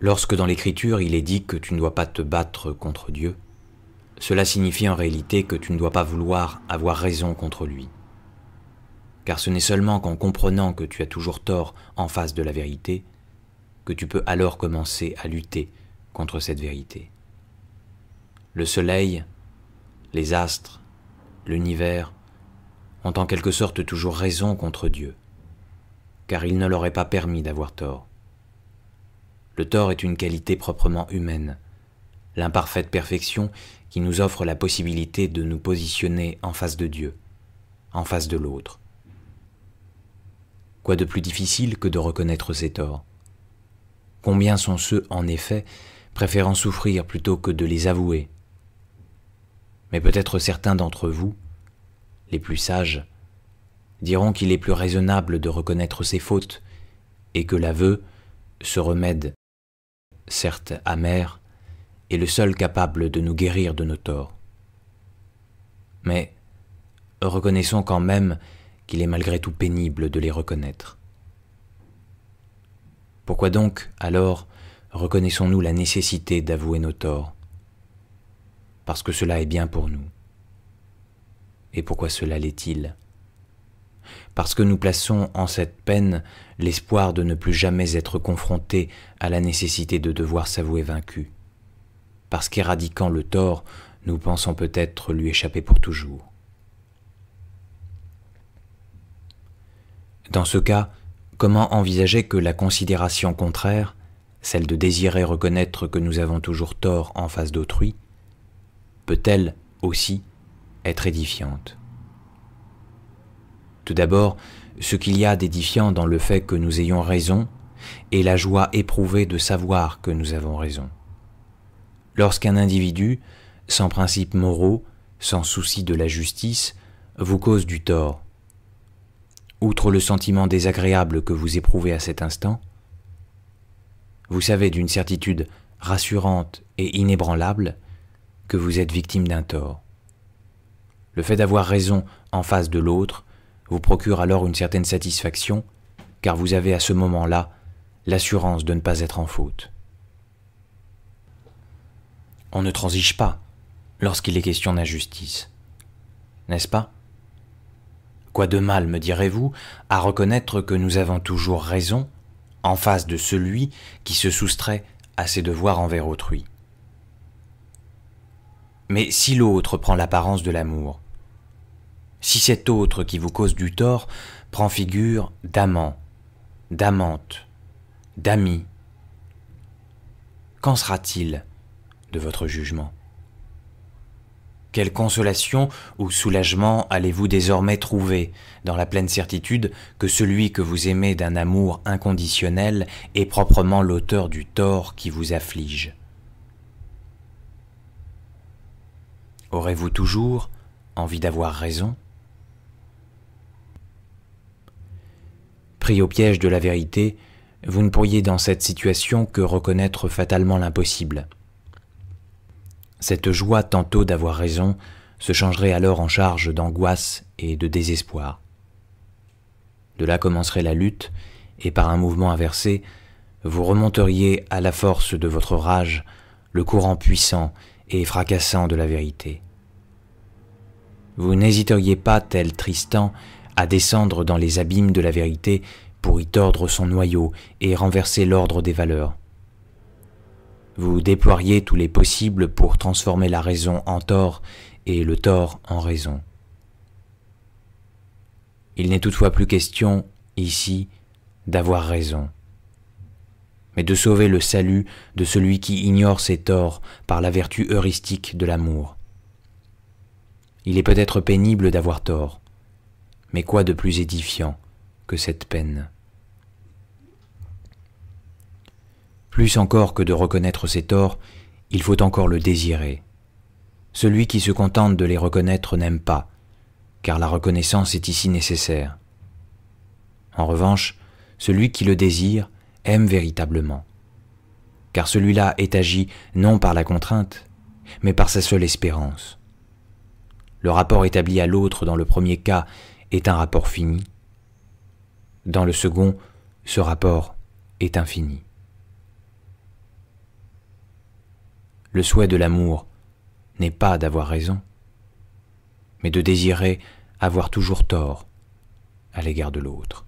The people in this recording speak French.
Lorsque dans l'Écriture il est dit que tu ne dois pas te battre contre Dieu, cela signifie en réalité que tu ne dois pas vouloir avoir raison contre lui. Car ce n'est seulement qu'en comprenant que tu as toujours tort en face de la vérité que tu peux alors commencer à lutter contre cette vérité. Le soleil, les astres, l'univers ont en quelque sorte toujours raison contre Dieu, car il ne leur est pas permis d'avoir tort. Le tort est une qualité proprement humaine, l'imparfaite perfection qui nous offre la possibilité de nous positionner en face de Dieu, en face de l'autre. Quoi de plus difficile que de reconnaître ses torts? Combien sont ceux, en effet, préférant souffrir plutôt que de les avouer? Mais peut-être certains d'entre vous, les plus sages, diront qu'il est plus raisonnable de reconnaître ses fautes et que l'aveu, ce remède, certes amer, est le seul capable de nous guérir de nos torts. Mais reconnaissons quand même qu'il est malgré tout pénible de les reconnaître. Pourquoi donc, alors, reconnaissons-nous la nécessité d'avouer nos torts? Parce que cela est bien pour nous. Et pourquoi cela l'est-il? Parce que nous plaçons en cette peine l'espoir de ne plus jamais être confrontés à la nécessité de devoir s'avouer vaincus. Parce qu'éradiquant le tort, nous pensons peut-être lui échapper pour toujours. Dans ce cas, comment envisager que la considération contraire, celle de désirer reconnaître que nous avons toujours tort en face d'autrui, peut-elle aussi être édifiante? Tout d'abord, ce qu'il y a d'édifiant dans le fait que nous ayons raison est la joie éprouvée de savoir que nous avons raison. Lorsqu'un individu, sans principes moraux, sans souci de la justice, vous cause du tort, outre le sentiment désagréable que vous éprouvez à cet instant, vous savez d'une certitude rassurante et inébranlable que vous êtes victime d'un tort. Le fait d'avoir raison en face de l'autre vous procure alors une certaine satisfaction, car vous avez à ce moment-là l'assurance de ne pas être en faute. On ne transige pas lorsqu'il est question d'injustice, n'est-ce pas? Quoi de mal, me direz-vous, à reconnaître que nous avons toujours raison en face de celui qui se soustrait à ses devoirs envers autrui? Mais si l'autre prend l'apparence de l'amour, si cet autre qui vous cause du tort prend figure d'amant, d'amante, d'ami, qu'en sera-t-il de votre jugement? Quelle consolation ou soulagement allez-vous désormais trouver dans la pleine certitude que celui que vous aimez d'un amour inconditionnel est proprement l'auteur du tort qui vous afflige? Aurez-vous toujours envie d'avoir raison? Pris au piège de la vérité, vous ne pourriez dans cette situation que reconnaître fatalement l'impossible. Cette joie tantôt d'avoir raison se changerait alors en charge d'angoisse et de désespoir. De là commencerait la lutte, et par un mouvement inversé, vous remonteriez à la force de votre rage le courant puissant et fracassant de la vérité. Vous n'hésiteriez pas, tel Tristan, à descendre dans les abîmes de la vérité pour y tordre son noyau et renverser l'ordre des valeurs. Vous déploieriez tous les possibles pour transformer la raison en tort et le tort en raison. Il n'est toutefois plus question, ici, d'avoir raison, mais de sauver le salut de celui qui ignore ses torts par la vertu heuristique de l'amour. Il est peut-être pénible d'avoir tort, mais quoi de plus édifiant que cette peine? Plus encore que de reconnaître ses torts, il faut encore le désirer. Celui qui se contente de les reconnaître n'aime pas, car la reconnaissance est ici nécessaire. En revanche, celui qui le désire aime véritablement, car celui-là est agi non par la contrainte, mais par sa seule espérance. Le rapport établi à l'autre dans le premier cas est un rapport fini. Dans le second, ce rapport est infini. Le souhait de l'amour n'est pas d'avoir raison, mais de désirer avoir toujours tort à l'égard de l'autre.